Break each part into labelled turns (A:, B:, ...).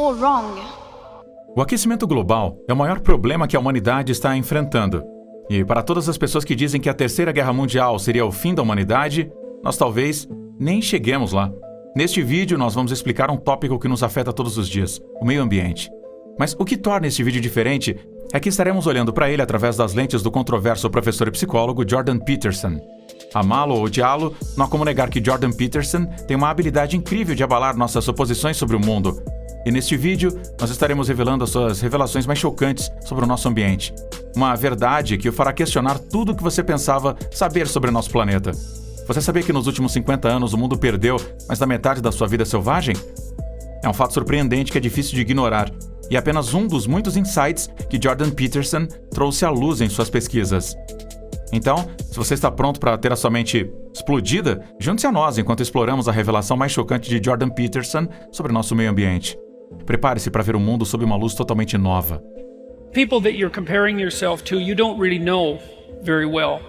A: or wrong.
B: O aquecimento global é o maior problema que a humanidade está enfrentando. E para todas as pessoas que dizem que a Terceira Guerra Mundial seria o fim da humanidade, nós talvez nem cheguemos lá. Neste vídeo, nós vamos explicar um tópico que nos afeta todos os dias, o meio ambiente. Mas o que torna este vídeo diferente é que estaremos olhando para ele através das lentes do controverso professor e psicólogo Jordan Peterson. Amá-lo ou odiá-lo, não há como negar que Jordan Peterson tem uma habilidade incrível de abalar nossas suposições sobre o mundo. E neste vídeo, nós estaremos revelando as suas revelações mais chocantes sobre o nosso ambiente. Uma verdade que o fará questionar tudo o que você pensava saber sobre o nosso planeta. Você sabia que nos últimos 50 anos o mundo perdeu mais da metade da sua vida selvagem? É um fato surpreendente que é difícil de ignorar, e é apenas um dos muitos insights que Jordan Peterson trouxe à luz em suas pesquisas. Então, se você está pronto para ter a sua mente explodida, junte-se a nós enquanto exploramos a revelação mais chocante de Jordan Peterson sobre o nosso meio ambiente. Prepare-se para ver o mundo sob uma luz totalmente nova.
C: People that you're comparing yourself to, you don't really know very well.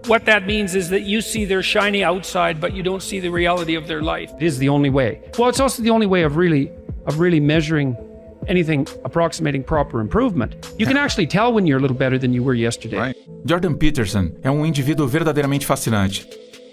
C: What that means is that you see their shiny outside, but you don't see the reality of their life.
D: It is the only way. Well, it's also the only way of really measuring anything approximating proper improvement. You can actually tell when you're a little better than you were yesterday.
B: Jordan Peterson é um indivíduo verdadeiramente fascinante.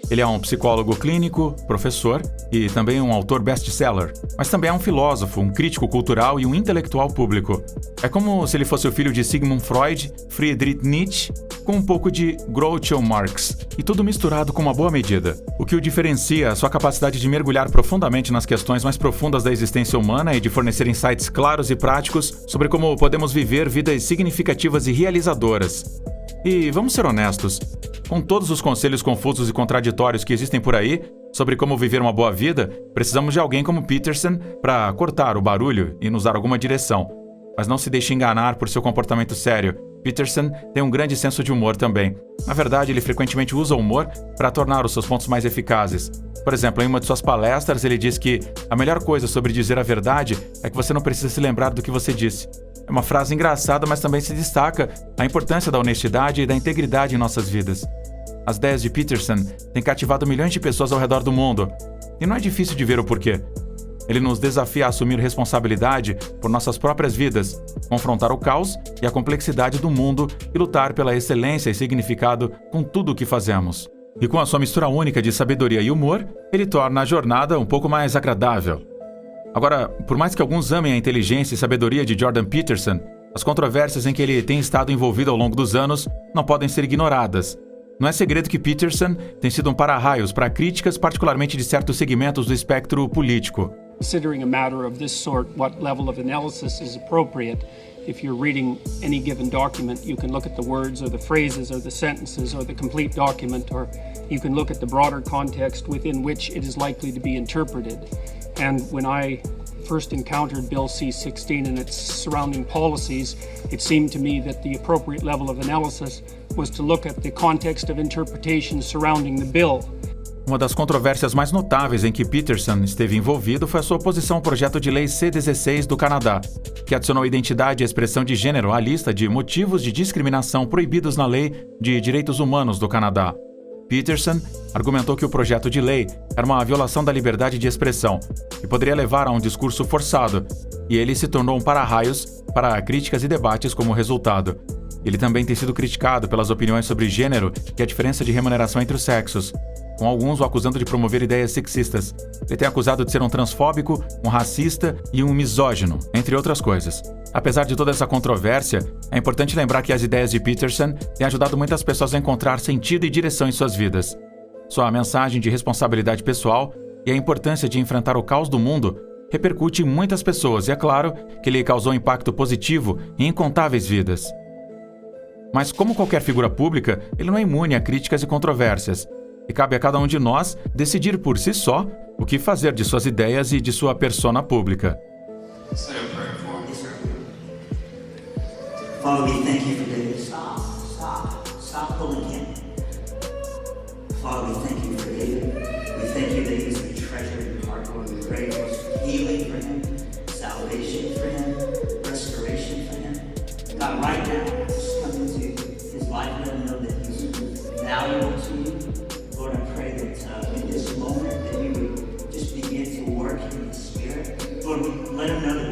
B: Ele é um psicólogo clínico, professor e também um autor best-seller, mas também é um filósofo, um crítico cultural e um intelectual público. É como se ele fosse o filho de Sigmund Freud, Friedrich Nietzsche, com um pouco de Groucho Marx, e tudo misturado com uma boa medida. O que o diferencia é a sua capacidade de mergulhar profundamente nas questões mais profundas da existência humana e de fornecer insights claros e práticos sobre como podemos viver vidas significativas e realizadoras. E vamos ser honestos, com todos os conselhos confusos e contraditórios que existem por aí sobre como viver uma boa vida, precisamos de alguém como Peterson para cortar o barulho e nos dar alguma direção. Mas não se deixe enganar por seu comportamento sério. Peterson tem um grande senso de humor também. Na verdade, ele frequentemente usa o humor para tornar os seus pontos mais eficazes. Por exemplo, em uma de suas palestras, ele diz que a melhor coisa sobre dizer a verdade é que você não precisa se lembrar do que você disse. É uma frase engraçada, mas também se destaca a importância da honestidade e da integridade em nossas vidas. As ideias de Peterson têm cativado milhões de pessoas ao redor do mundo, e não é difícil de ver o porquê. Ele nos desafia a assumir responsabilidade por nossas próprias vidas, confrontar o caos e a complexidade do mundo e lutar pela excelência e significado com tudo o que fazemos. E com a sua mistura única de sabedoria e humor, ele torna a jornada um pouco mais agradável. Agora, por mais que alguns amem a inteligência e sabedoria de Jordan Peterson, as controvérsias em que ele tem estado envolvido ao longo dos anos não podem ser ignoradas. Não é segredo que Peterson tem sido um para-raios para críticas, particularmente de certos segmentos do espectro político.
C: Considering a matter of this sort, what level of analysis is appropriate? If you're reading any given document, you can look at the words or the phrases or the sentences or the complete document, or you can look at the broader context within which it is likely to be interpreted. And when I first encountered Bill C-16 and its surrounding policies, it seemed to me that the appropriate level of analysis was to look at the context of interpretation surrounding the bill.
B: Uma das controvérsias mais notáveis em que Peterson esteve envolvido foi a sua oposição ao projeto de lei C-16 do Canadá, que adicionou identidade e expressão de gênero à lista de motivos de discriminação proibidos na Lei de Direitos Humanos do Canadá. Peterson argumentou que o projeto de lei era uma violação da liberdade de expressão e poderia levar a um discurso forçado, e ele se tornou um para-raios para críticas e debates como resultado. Ele também tem sido criticado pelas opiniões sobre gênero e a diferença de remuneração entre os sexos, com alguns o acusando de promover ideias sexistas. Ele tem acusado de ser um transfóbico, um racista e um misógino, entre outras coisas. Apesar de toda essa controvérsia, é importante lembrar que as ideias de Peterson têm ajudado muitas pessoas a encontrar sentido e direção em suas vidas. Sua mensagem de responsabilidade pessoal e a importância de enfrentar o caos do mundo repercute em muitas pessoas, e é claro que ele causou um impacto positivo em incontáveis vidas. Mas como qualquer figura pública, ele não é imune a críticas e controvérsias. E cabe a cada um de nós decidir por si só o que fazer de suas ideias e de sua persona pública.
E: Father, we thank you for David. Stop pulling him. Father, we thank you for David. We thank you that he's the treasure in your heart, Lord. We pray for healing for him, salvation for him, restoration for him. God, right now, just come into his life, let him know that he's valuable to you. Lord, I pray that in this moment that you would just begin to work in his spirit. Lord, let him know that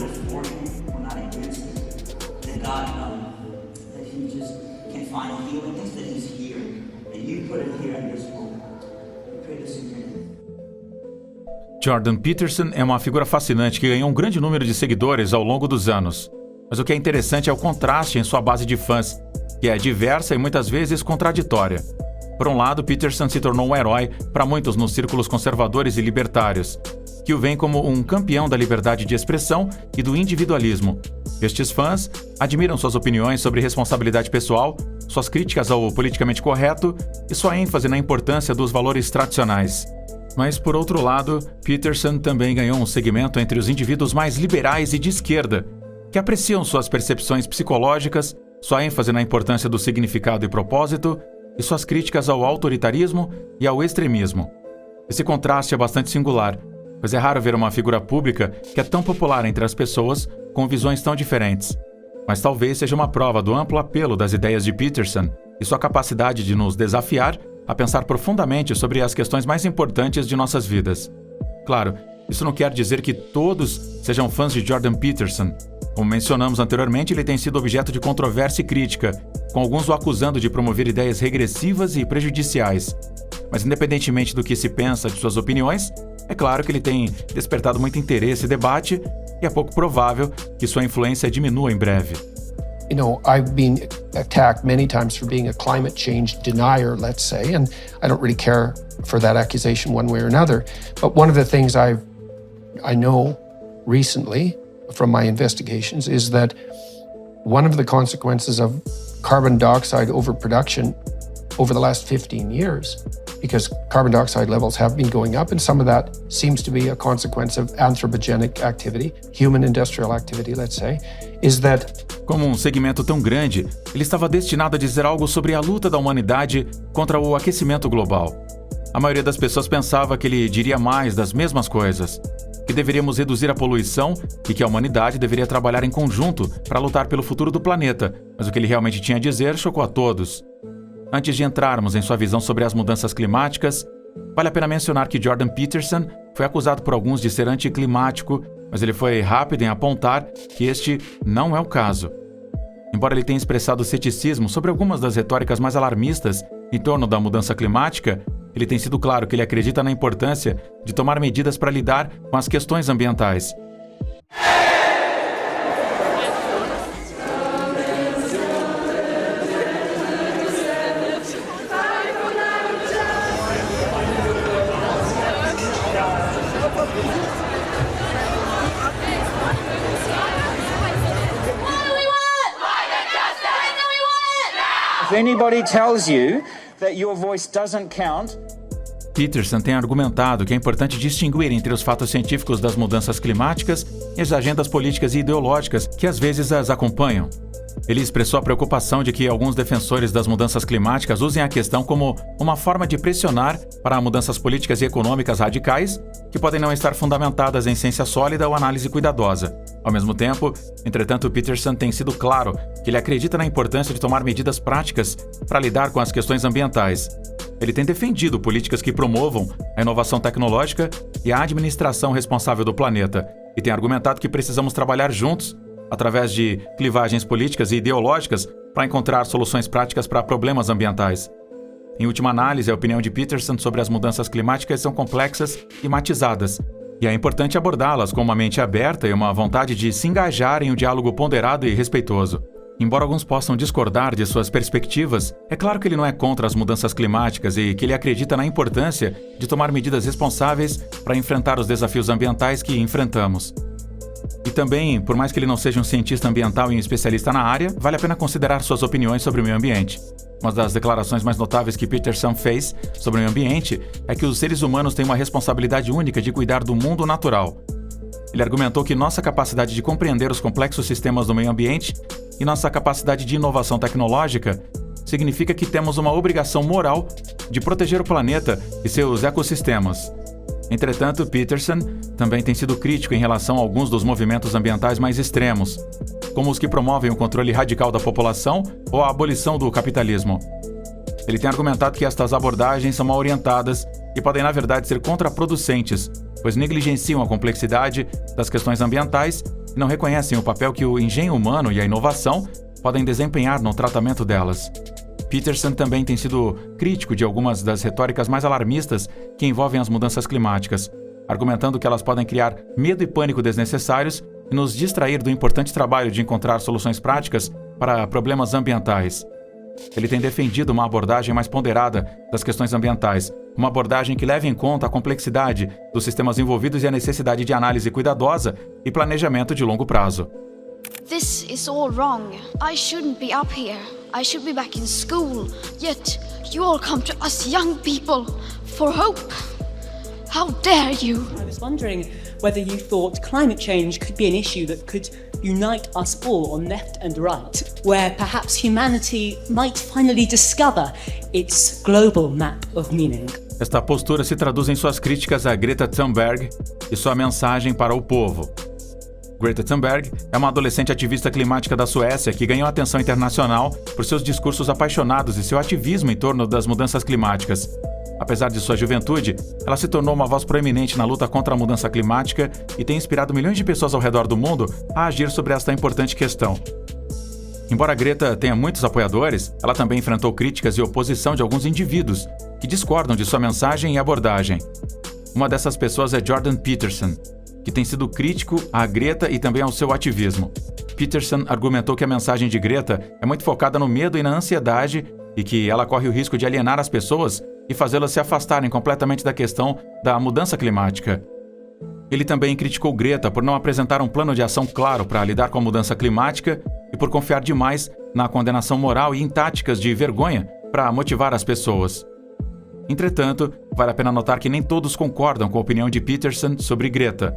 E: you put it here in this moment. We pray this in your name.
B: Jordan Peterson é uma figura fascinante que ganhou um grande número de seguidores ao longo dos anos. Mas o que é interessante é o contraste em sua base de fãs, que é diversa e muitas vezes contraditória. Por um lado, Peterson se tornou um herói para muitos nos círculos conservadores e libertários, que o veem como um campeão da liberdade de expressão e do individualismo. Estes fãs admiram suas opiniões sobre responsabilidade pessoal, suas críticas ao politicamente correto e sua ênfase na importância dos valores tradicionais. Mas, por outro lado, Peterson também ganhou um segmento entre os indivíduos mais liberais e de esquerda, que apreciam suas percepções psicológicas, sua ênfase na importância do significado e propósito, e suas críticas ao autoritarismo e ao extremismo. Esse contraste é bastante singular, pois é raro ver uma figura pública que é tão popular entre as pessoas com visões tão diferentes. Mas talvez seja uma prova do amplo apelo das ideias de Peterson e sua capacidade de nos desafiar a pensar profundamente sobre as questões mais importantes de nossas vidas. Claro, isso não quer dizer que todos sejam fãs de Jordan Peterson. Como mencionamos anteriormente, ele tem sido objeto de controvérsia e crítica, com alguns o acusando de promover ideias regressivas e prejudiciais. Mas independentemente do que se pensa de suas opiniões, é claro que ele tem despertado muito interesse e debate, e é pouco provável que sua influência diminua em breve.
A: You know, I've been attacked many times for being a climate change denier, let's say, and I don't really care for that accusation one way or another. But one of the things I know recently from my investigations is that one of the consequences of carbon dioxide overproduction over the last 15 years, because carbon dioxide levels have been going up, and some of that seems to be a consequence of anthropogenic activity, human industrial activity, let's say, is that...
B: Como um segmento tão grande, ele estava destinado a dizer algo sobre a luta da humanidade contra o aquecimento global. A maioria das pessoas pensava que ele diria mais das mesmas coisas, que deveríamos reduzir a poluição e que a humanidade deveria trabalhar em conjunto para lutar pelo futuro do planeta, mas o que ele realmente tinha a dizer chocou a todos. Antes de entrarmos em sua visão sobre as mudanças climáticas, vale a pena mencionar que Jordan Peterson foi acusado por alguns de ser anticlimático, mas ele foi rápido em apontar que este não é o caso. Embora ele tenha expressado ceticismo sobre algumas das retóricas mais alarmistas em torno da mudança climática, ele tem sido claro que ele acredita na importância de tomar medidas para lidar com as questões ambientais.
F: If anybody tells you that your voice doesn't count,
B: Peterson tem argumentado que é importante distinguir entre os fatos científicos das mudanças climáticas e as agendas políticas e ideológicas que às vezes as acompanham. Ele expressou a preocupação de que alguns defensores das mudanças climáticas usem a questão como uma forma de pressionar para mudanças políticas e econômicas radicais que podem não estar fundamentadas em ciência sólida ou análise cuidadosa. Ao mesmo tempo, entretanto, Peterson tem sido claro que ele acredita na importância de tomar medidas práticas para lidar com as questões ambientais. Ele tem defendido políticas que promovam a inovação tecnológica e a administração responsável do planeta, e tem argumentado que precisamos trabalhar juntos, através de clivagens políticas e ideológicas, para encontrar soluções práticas para problemas ambientais. Em última análise, a opinião de Peterson sobre as mudanças climáticas são complexas e matizadas, e é importante abordá-las com uma mente aberta e uma vontade de se engajar em um diálogo ponderado e respeitoso. Embora alguns possam discordar de suas perspectivas, é claro que ele não é contra as mudanças climáticas e que ele acredita na importância de tomar medidas responsáveis para enfrentar os desafios ambientais que enfrentamos. E também, por mais que ele não seja um cientista ambiental e um especialista na área, vale a pena considerar suas opiniões sobre o meio ambiente. Uma das declarações mais notáveis que Peterson fez sobre o meio ambiente é que os seres humanos têm uma responsabilidade única de cuidar do mundo natural. Ele argumentou que nossa capacidade de compreender os complexos sistemas do meio ambiente e nossa capacidade de inovação tecnológica significa que temos uma obrigação moral de proteger o planeta e seus ecossistemas. Entretanto, Peterson também tem sido crítico em relação a alguns dos movimentos ambientais mais extremos, como os que promovem o controle radical da população ou a abolição do capitalismo. Ele tem argumentado que estas abordagens são mal orientadas e podem, na verdade, ser contraproducentes, pois negligenciam a complexidade das questões ambientais e não reconhecem o papel que o engenho humano e a inovação podem desempenhar no tratamento delas. Peterson também tem sido crítico de algumas das retóricas mais alarmistas que envolvem as mudanças climáticas, argumentando que elas podem criar medo e pânico desnecessários e nos distrair do importante trabalho de encontrar soluções práticas para problemas ambientais. Ele tem defendido uma abordagem mais ponderada das questões ambientais, uma abordagem que leve em conta a complexidade dos sistemas envolvidos e a necessidade de análise cuidadosa e planejamento de longo prazo.
G: This is all wrong. I shouldn't be up here. I should be back in school. Yet you all come to us young people for hope. How dare you?
H: I was wondering whether you thought climate change could be an issue that could unite us all on left and right, where perhaps humanity might finally discover its global map of meaning.
B: Esta postura se traduz em suas críticas a Greta Thunberg e sua mensagem para o povo. Greta Thunberg é uma adolescente ativista climática da Suécia que ganhou atenção internacional por seus discursos apaixonados e seu ativismo em torno das mudanças climáticas. Apesar de sua juventude, ela se tornou uma voz proeminente na luta contra a mudança climática e tem inspirado milhões de pessoas ao redor do mundo a agir sobre esta importante questão. Embora Greta tenha muitos apoiadores, ela também enfrentou críticas e oposição de alguns indivíduos que discordam de sua mensagem e abordagem. Uma dessas pessoas é Jordan Peterson, que tem sido crítico à Greta e também ao seu ativismo. Peterson argumentou que a mensagem de Greta é muito focada no medo e na ansiedade e que ela corre o risco de alienar as pessoas e fazê-las se afastarem completamente da questão da mudança climática. Ele também criticou Greta por não apresentar um plano de ação claro para lidar com a mudança climática e por confiar demais na condenação moral e em táticas de vergonha para motivar as pessoas. Entretanto, vale a pena notar que nem todos concordam com a opinião de Peterson sobre Greta.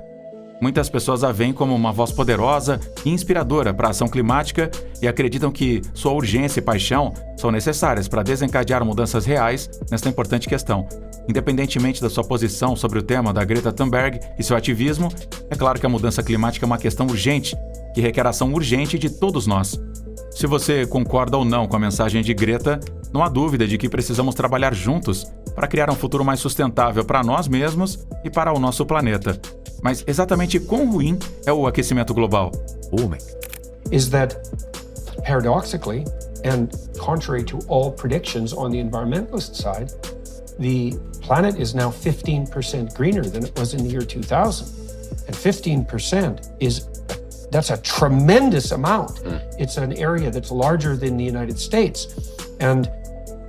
B: Muitas pessoas a veem como uma voz poderosa e inspiradora para a ação climática e acreditam que sua urgência e paixão são necessárias para desencadear mudanças reais nesta importante questão. Independentemente da sua posição sobre o tema da Greta Thunberg e seu ativismo, é claro que a mudança climática é uma questão urgente, que requer ação urgente de todos nós. Se você concorda ou não com a mensagem de Greta, não há dúvida de que precisamos trabalhar juntos para criar um futuro mais sustentável para nós mesmos e para o nosso planeta. Mas exatamente quão ruim é o aquecimento global?
A: Is that paradoxically, and contrary to all predictions on the environmentalist side, the planet is now 15% greener than it was in the year 2000. And 15% that's a tremendous amount. It's an area that's larger than the United States. And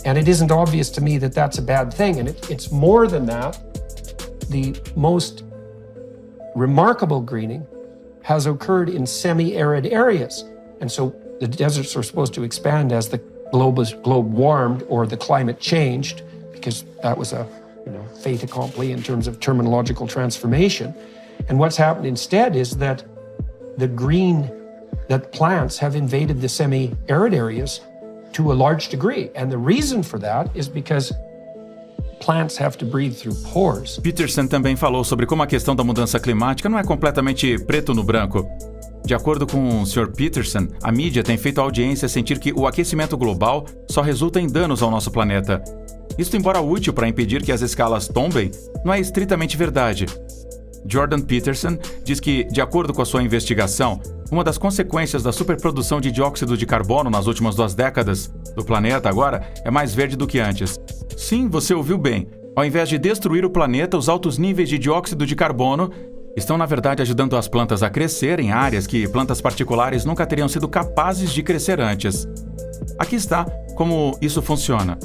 A: it isn't obvious to me that that's a bad thing. And it's more than that. The most remarkable greening has occurred in semi-arid areas. And so the deserts are supposed to expand as the globe warmed or the climate changed, because that was a fait accompli in terms of terminological transformation. And what's happened instead is that that plants have invaded the semi-arid areas to a large degree. And the reason for that is because plants have to breathe through pores.
B: Peterson também falou sobre como a questão da mudança climática não é completamente preto no branco. De acordo com o Sr. Peterson, a mídia tem feito a audiência sentir que o aquecimento global só resulta em danos ao nosso planeta. Isto, embora útil para impedir que as escalas tombem, não é estritamente verdade. Jordan Peterson diz que, de acordo com a sua investigação, uma das consequências da superprodução de dióxido de carbono nas últimas 2 décadas do planeta agora é mais verde do que antes. Sim, você ouviu bem. Ao invés de destruir o planeta, os altos níveis de dióxido de carbono estão, na verdade, ajudando as plantas a crescer em áreas que plantas particulares nunca teriam sido capazes de crescer antes. Aqui está como isso funciona.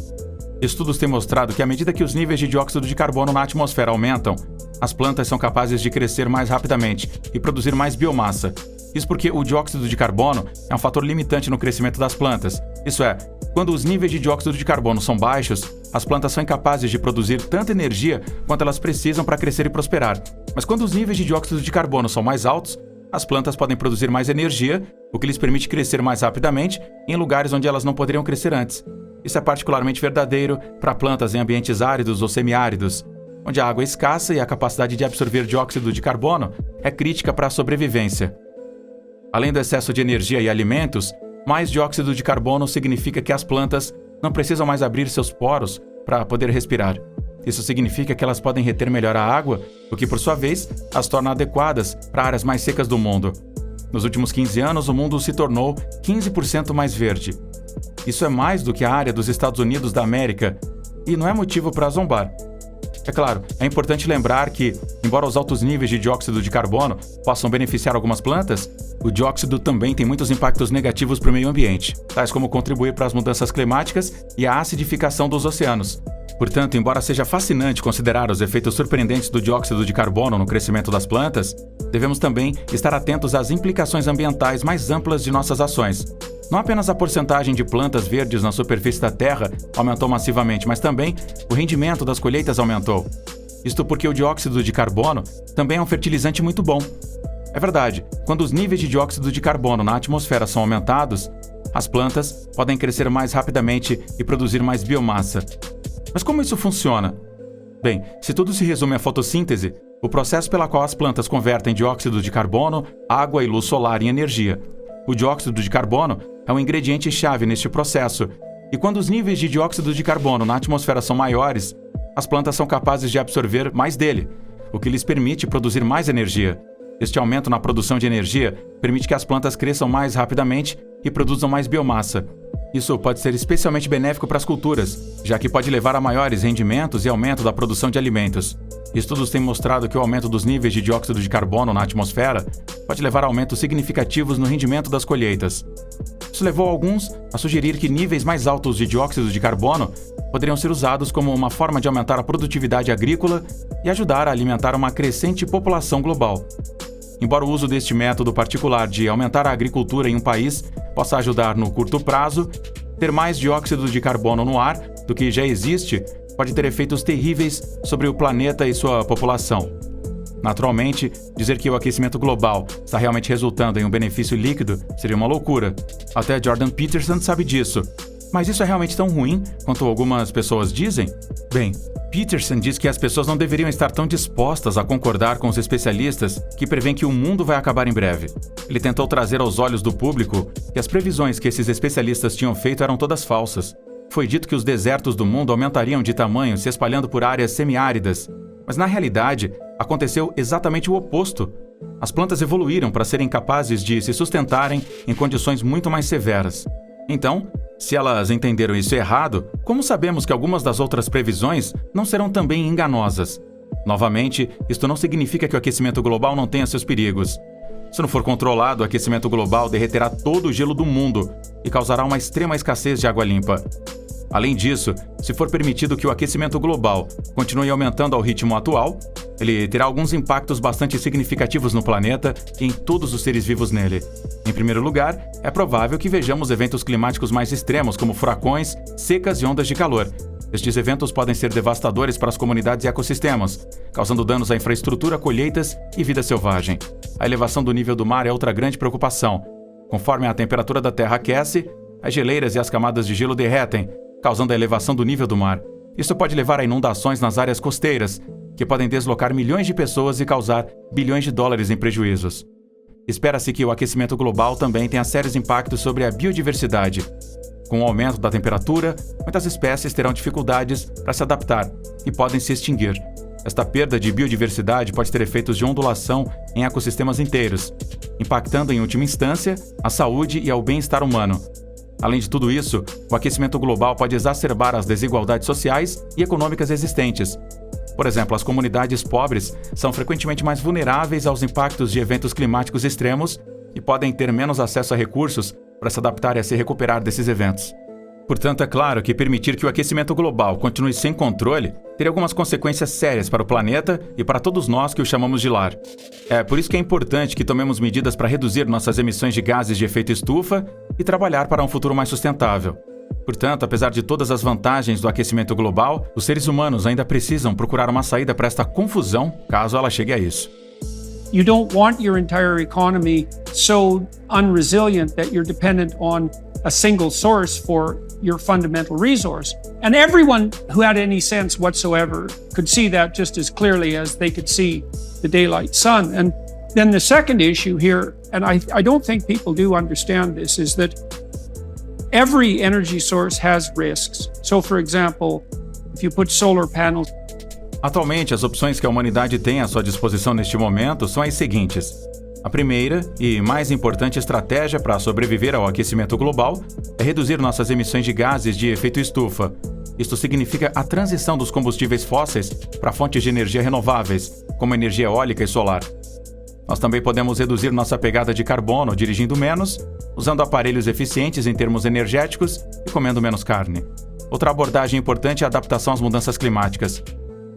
B: Estudos têm mostrado que à medida que os níveis de dióxido de carbono na atmosfera aumentam, as plantas são capazes de crescer mais rapidamente e produzir mais biomassa. Isso porque o dióxido de carbono é um fator limitante no crescimento das plantas. Isso é, quando os níveis de dióxido de carbono são baixos, as plantas são incapazes de produzir tanta energia quanto elas precisam para crescer e prosperar. Mas quando os níveis de dióxido de carbono são mais altos, as plantas podem produzir mais energia, o que lhes permite crescer mais rapidamente em lugares onde elas não poderiam crescer antes. Isso é particularmente verdadeiro para plantas em ambientes áridos ou semiáridos, onde a água é escassa e a capacidade de absorver dióxido de carbono é crítica para a sobrevivência. Além do excesso de energia e alimentos, mais dióxido de carbono significa que as plantas não precisam mais abrir seus poros para poder respirar. Isso significa que elas podem reter melhor a água, o que, por sua vez, as torna adequadas para áreas mais secas do mundo. Nos últimos 15 anos, o mundo se tornou 15% mais verde. Isso é mais do que a área dos Estados Unidos da América, e não é motivo para zombar. É claro, é importante lembrar que, embora os altos níveis de dióxido de carbono possam beneficiar algumas plantas, o dióxido também tem muitos impactos negativos para o meio ambiente, tais como contribuir para as mudanças climáticas e a acidificação dos oceanos. Portanto, embora seja fascinante considerar os efeitos surpreendentes do dióxido de carbono no crescimento das plantas, devemos também estar atentos às implicações ambientais mais amplas de nossas ações. Não apenas a porcentagem de plantas verdes na superfície da Terra aumentou massivamente, mas também o rendimento das colheitas aumentou. Isto porque o dióxido de carbono também é um fertilizante muito bom. É verdade, quando os níveis de dióxido de carbono na atmosfera são aumentados, as plantas podem crescer mais rapidamente e produzir mais biomassa. Mas como isso funciona? Bem, se tudo se resume à fotossíntese, o processo pela qual as plantas convertem dióxido de carbono, água e luz solar em energia. O dióxido de carbono é um ingrediente-chave neste processo, e quando os níveis de dióxido de carbono na atmosfera são maiores, as plantas são capazes de absorver mais dele, o que lhes permite produzir mais energia. Este aumento na produção de energia permite que as plantas cresçam mais rapidamente e produzam mais biomassa. Isso pode ser especialmente benéfico para as culturas, já que pode levar a maiores rendimentos e aumento da produção de alimentos. Estudos têm mostrado que o aumento dos níveis de dióxido de carbono na atmosfera pode levar a aumentos significativos no rendimento das colheitas. Isso levou alguns a sugerir que níveis mais altos de dióxido de carbono poderiam ser usados como uma forma de aumentar a produtividade agrícola e ajudar a alimentar uma crescente população global. Embora o uso deste método particular de aumentar a agricultura em um país possa ajudar no curto prazo, ter mais dióxido de carbono no ar do que já existe pode ter efeitos terríveis sobre o planeta e sua população. Naturalmente, dizer que o aquecimento global está realmente resultando em um benefício líquido seria uma loucura. Até Jordan Peterson sabe disso. Mas isso é realmente tão ruim quanto algumas pessoas dizem? Bem, Peterson diz que as pessoas não deveriam estar tão dispostas a concordar com os especialistas que prevêem que o mundo vai acabar em breve. Ele tentou trazer aos olhos do público que as previsões que esses especialistas tinham feito eram todas falsas. Foi dito que os desertos do mundo aumentariam de tamanho se espalhando por áreas semiáridas, mas na realidade aconteceu exatamente o oposto. As plantas evoluíram para serem capazes de se sustentarem em condições muito mais severas. Então, se elas entenderam isso errado, como sabemos que algumas das outras previsões não serão também enganosas? Novamente, isto não significa que o aquecimento global não tenha seus perigos. Se não for controlado, o aquecimento global derreterá todo o gelo do mundo e causará uma extrema escassez de água limpa. Além disso, se for permitido que o aquecimento global continue aumentando ao ritmo atual, ele terá alguns impactos bastante significativos no planeta e em todos os seres vivos nele. Em primeiro lugar, é provável que vejamos eventos climáticos mais extremos, como furacões, secas e ondas de calor. Estes eventos podem ser devastadores para as comunidades e ecossistemas, causando danos à infraestrutura, colheitas e vida selvagem. A elevação do nível do mar é outra grande preocupação. Conforme a temperatura da Terra aquece, as geleiras e as camadas de gelo derretem, causando a elevação do nível do mar. Isso pode levar a inundações nas áreas costeiras, que podem deslocar milhões de pessoas e causar bilhões de dólares em prejuízos. Espera-se que o aquecimento global também tenha sérios impactos sobre a biodiversidade. Com o aumento da temperatura, muitas espécies terão dificuldades para se adaptar e podem se extinguir. Esta perda de biodiversidade pode ter efeitos de ondulação em ecossistemas inteiros, impactando em última instância a saúde e o bem-estar humano. Além de tudo isso, o aquecimento global pode exacerbar as desigualdades sociais e econômicas existentes. Por exemplo, as comunidades pobres são frequentemente mais vulneráveis aos impactos de eventos climáticos extremos e podem ter menos acesso a recursos para se adaptar e a se recuperar desses eventos. Portanto, é claro que permitir que o aquecimento global continue sem controle teria algumas consequências sérias para o planeta e para todos nós que o chamamos de lar. É por isso que é importante que tomemos medidas para reduzir nossas emissões de gases de efeito estufa e trabalhar para um futuro mais sustentável. Portanto, apesar de todas as vantagens do aquecimento global, os seres humanos ainda precisam procurar uma saída para esta confusão, caso ela chegue a isso.
C: You don't want your entire economy so unresilient that you're dependent on a single source for your fundamental resource. And everyone who had any sense whatsoever could see that just as clearly as they could see the daylight sun. And then the second issue here, and I don't think people do understand this, is that every energy source has risks. So, for example, if you put solar panels.
B: Atualmente, as opções que a humanidade tem à sua disposição neste momento são as seguintes. A primeira e mais importante estratégia para sobreviver ao aquecimento global é reduzir nossas emissões de gases de efeito estufa. Isto significa a transição dos combustíveis fósseis para fontes de energia renováveis, como energia eólica e solar. Nós também podemos reduzir nossa pegada de carbono dirigindo menos, usando aparelhos eficientes em termos energéticos e comendo menos carne. Outra abordagem importante é a adaptação às mudanças climáticas.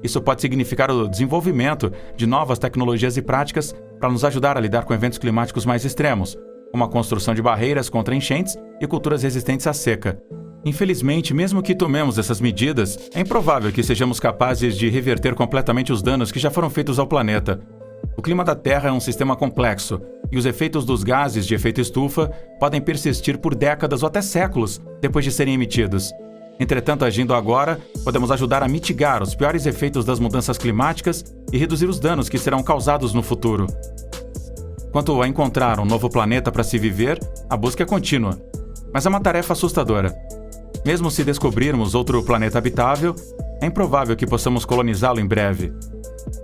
B: Isso pode significar o desenvolvimento de novas tecnologias e práticas para nos ajudar a lidar com eventos climáticos mais extremos, como a construção de barreiras contra enchentes e culturas resistentes à seca. Infelizmente, mesmo que tomemos essas medidas, é improvável que sejamos capazes de reverter completamente os danos que já foram feitos ao planeta. O clima da Terra é um sistema complexo, e os efeitos dos gases de efeito estufa podem persistir por décadas ou até séculos depois de serem emitidos. Entretanto, agindo agora, podemos ajudar a mitigar os piores efeitos das mudanças climáticas e reduzir os danos que serão causados no futuro. Quanto a encontrar um novo planeta para se viver, a busca é contínua, mas é uma tarefa assustadora. Mesmo se descobrirmos outro planeta habitável, é improvável que possamos colonizá-lo em breve.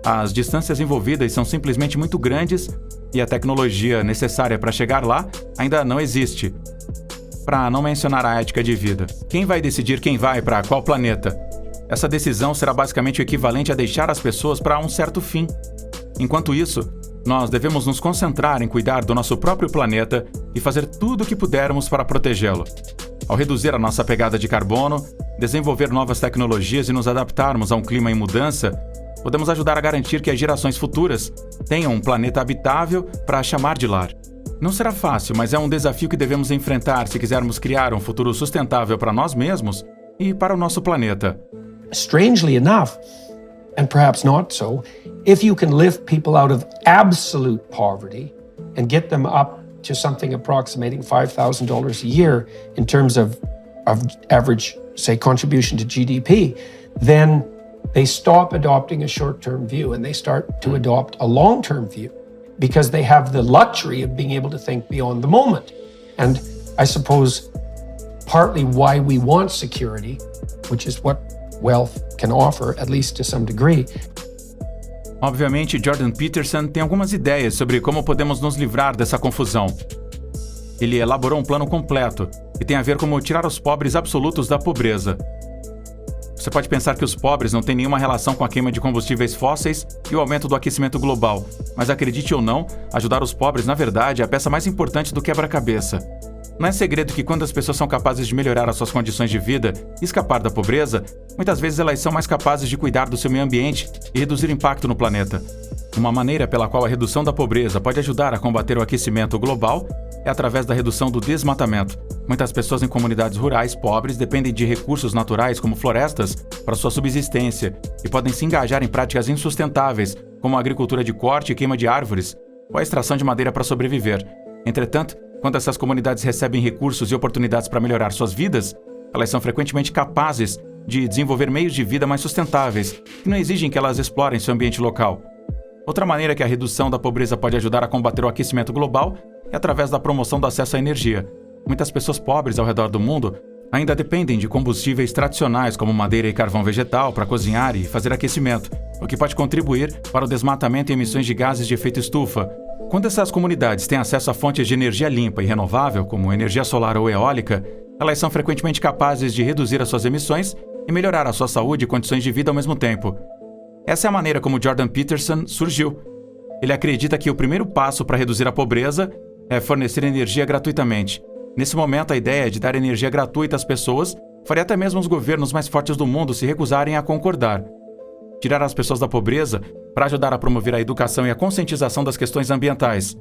B: As distâncias envolvidas são simplesmente muito grandes e a tecnologia necessária para chegar lá ainda não existe. Para não mencionar a ética de vida. Quem vai decidir quem vai para qual planeta? Essa decisão será basicamente o equivalente a deixar as pessoas para um certo fim. Enquanto isso, nós devemos nos concentrar em cuidar do nosso próprio planeta e fazer tudo o que pudermos para protegê-lo. Ao reduzir a nossa pegada de carbono, desenvolver novas tecnologias e nos adaptarmos a um clima em mudança, podemos ajudar a garantir que as gerações futuras tenham um planeta habitável para chamar de lar. Não será fácil, mas é um desafio que devemos enfrentar se quisermos criar um futuro sustentável para nós mesmos e para o nosso planeta.
A: Strangely enough, and perhaps not so, if you can lift people out of absolute poverty and get them up to something approximating $5,000 a year in terms of average, say, contribution to GDP, then they stop adopting a short-term view and they start to adopt a long-term view, because they have the luxury of being able to think beyond the moment. And I suppose partly why we want security, which is what wealth can offer, at least to some degree.
B: Obviamente, Jordan Peterson tem algumas ideias sobre como podemos nos livrar dessa confusão. Ele elaborou um plano completo, que tem a ver com como tirar os pobres absolutos da pobreza. Você pode pensar que os pobres não têm nenhuma relação com a queima de combustíveis fósseis e o aumento do aquecimento global, mas acredite ou não, ajudar os pobres, na verdade, é a peça mais importante do quebra-cabeça. Não é segredo que quando as pessoas são capazes de melhorar as suas condições de vida e escapar da pobreza, muitas vezes elas são mais capazes de cuidar do seu meio ambiente e reduzir o impacto no planeta. Uma maneira pela qual a redução da pobreza pode ajudar a combater o aquecimento global é através da redução do desmatamento. Muitas pessoas em comunidades rurais pobres dependem de recursos naturais como florestas para sua subsistência e podem se engajar em práticas insustentáveis, como a agricultura de corte e queima de árvores, ou a extração de madeira para sobreviver. Entretanto, quando essas comunidades recebem recursos e oportunidades para melhorar suas vidas, elas são frequentemente capazes de desenvolver meios de vida mais sustentáveis, que não exigem que elas explorem seu ambiente local. Outra maneira que a redução da pobreza pode ajudar a combater o aquecimento global é através da promoção do acesso à energia. Muitas pessoas pobres ao redor do mundo ainda dependem de combustíveis tradicionais como madeira e carvão vegetal para cozinhar e fazer aquecimento, o que pode contribuir para o desmatamento e emissões de gases de efeito estufa. Quando essas comunidades têm acesso a fontes de energia limpa e renovável, como energia solar ou eólica, elas são frequentemente capazes de reduzir as suas emissões e melhorar a sua saúde e condições de vida ao mesmo tempo. Essa é a maneira como Jordan Peterson surgiu. Ele acredita que o primeiro passo para reduzir a pobreza é fornecer energia gratuitamente. Nesse momento, a ideia de dar energia gratuita às pessoas faria até mesmo os governos mais fortes do mundo se recusarem a concordar. Tirar as pessoas da pobreza para ajudar a promover a educação e a conscientização das questões ambientais.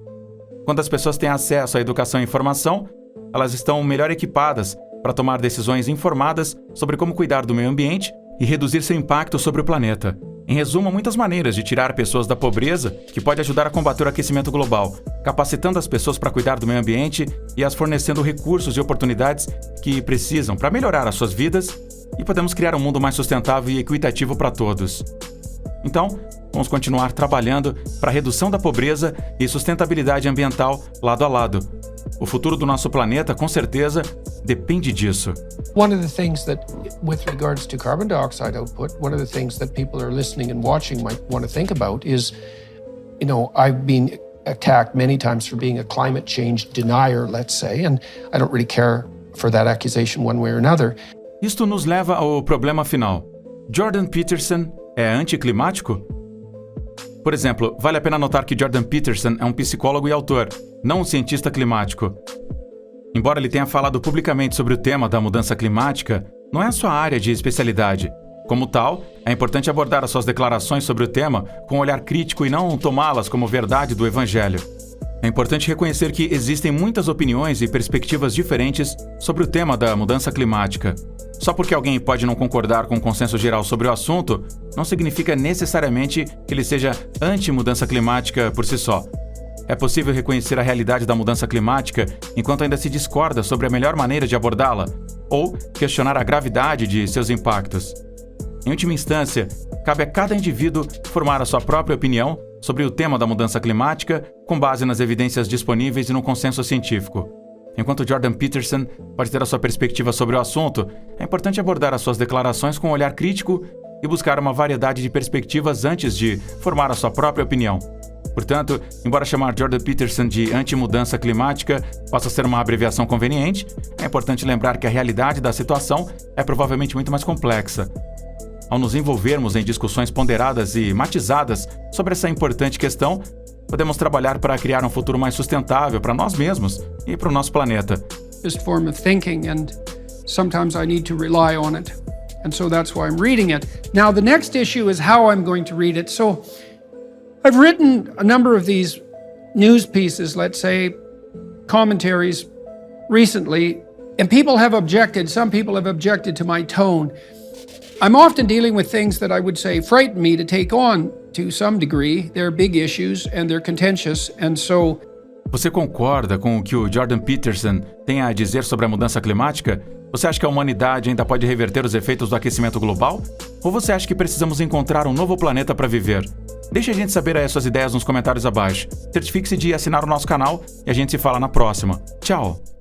B: Quando as pessoas têm acesso à educação e informação, elas estão melhor equipadas para tomar decisões informadas sobre como cuidar do meio ambiente e reduzir seu impacto sobre o planeta. Em resumo, há muitas maneiras de tirar pessoas da pobreza que pode ajudar a combater o aquecimento global, capacitando as pessoas para cuidar do meio ambiente e as fornecendo recursos e oportunidades que precisam para melhorar as suas vidas, e podemos criar um mundo mais sustentável e equitativo para todos. Então, vamos continuar trabalhando para a redução da pobreza e sustentabilidade ambiental lado a lado. O futuro do nosso planeta, com certeza, depende disso.
A: One of the things that, with regards to carbon dioxide output, one of the things that people are listening and watching might want to think about is, I've been attacked many times for being a climate change denier, let's say, and I don't really care for that accusation one way or another.
B: Isto nos leva ao problema final. Jordan Peterson é anticlimático? Por exemplo, vale a pena notar que Jordan Peterson é um psicólogo e autor, não um cientista climático. Embora ele tenha falado publicamente sobre o tema da mudança climática, não é a sua área de especialidade. Como tal, é importante abordar as suas declarações sobre o tema com um olhar crítico e não tomá-las como verdade do Evangelho. É importante reconhecer que existem muitas opiniões e perspectivas diferentes sobre o tema da mudança climática. Só porque alguém pode não concordar com o consenso geral sobre o assunto, não significa necessariamente que ele seja anti-mudança climática por si só. É possível reconhecer a realidade da mudança climática enquanto ainda se discorda sobre a melhor maneira de abordá-la, ou questionar a gravidade de seus impactos. Em última instância, cabe a cada indivíduo formar a sua própria opinião sobre o tema da mudança climática com base nas evidências disponíveis e no consenso científico. Enquanto Jordan Peterson pode ter a sua perspectiva sobre o assunto, é importante abordar as suas declarações com um olhar crítico e buscar uma variedade de perspectivas antes de formar a sua própria opinião. Portanto, embora chamar Jordan Peterson de anti-mudança climática possa ser uma abreviação conveniente, é importante lembrar que a realidade da situação é provavelmente muito mais complexa. Ao nos envolvermos em discussões ponderadas e matizadas sobre essa importante questão, podemos trabalhar para criar um futuro mais sustentável para nós mesmos e para o nosso planeta.
D: This form of thinking, and sometimes I need to rely on it. And so that's why I'm reading it. Now, the next issue is how I'm going to read it. So I've written a number of these news pieces, let's say, commentaries recently, and people have objected, some people have objected to my tone. I'm often dealing with things that I would say frighten me to take on to some degree. They're big issues and they're contentious, and so...
B: Você concorda com o que o Jordan Peterson tem a dizer sobre a mudança climática? Você acha que a humanidade ainda pode reverter os efeitos do aquecimento global? Ou você acha que precisamos encontrar um novo planeta para viver? Deixe a gente saber aí as suas ideias nos comentários abaixo. Certifique-se de assinar o nosso canal e a gente se fala na próxima. Tchau!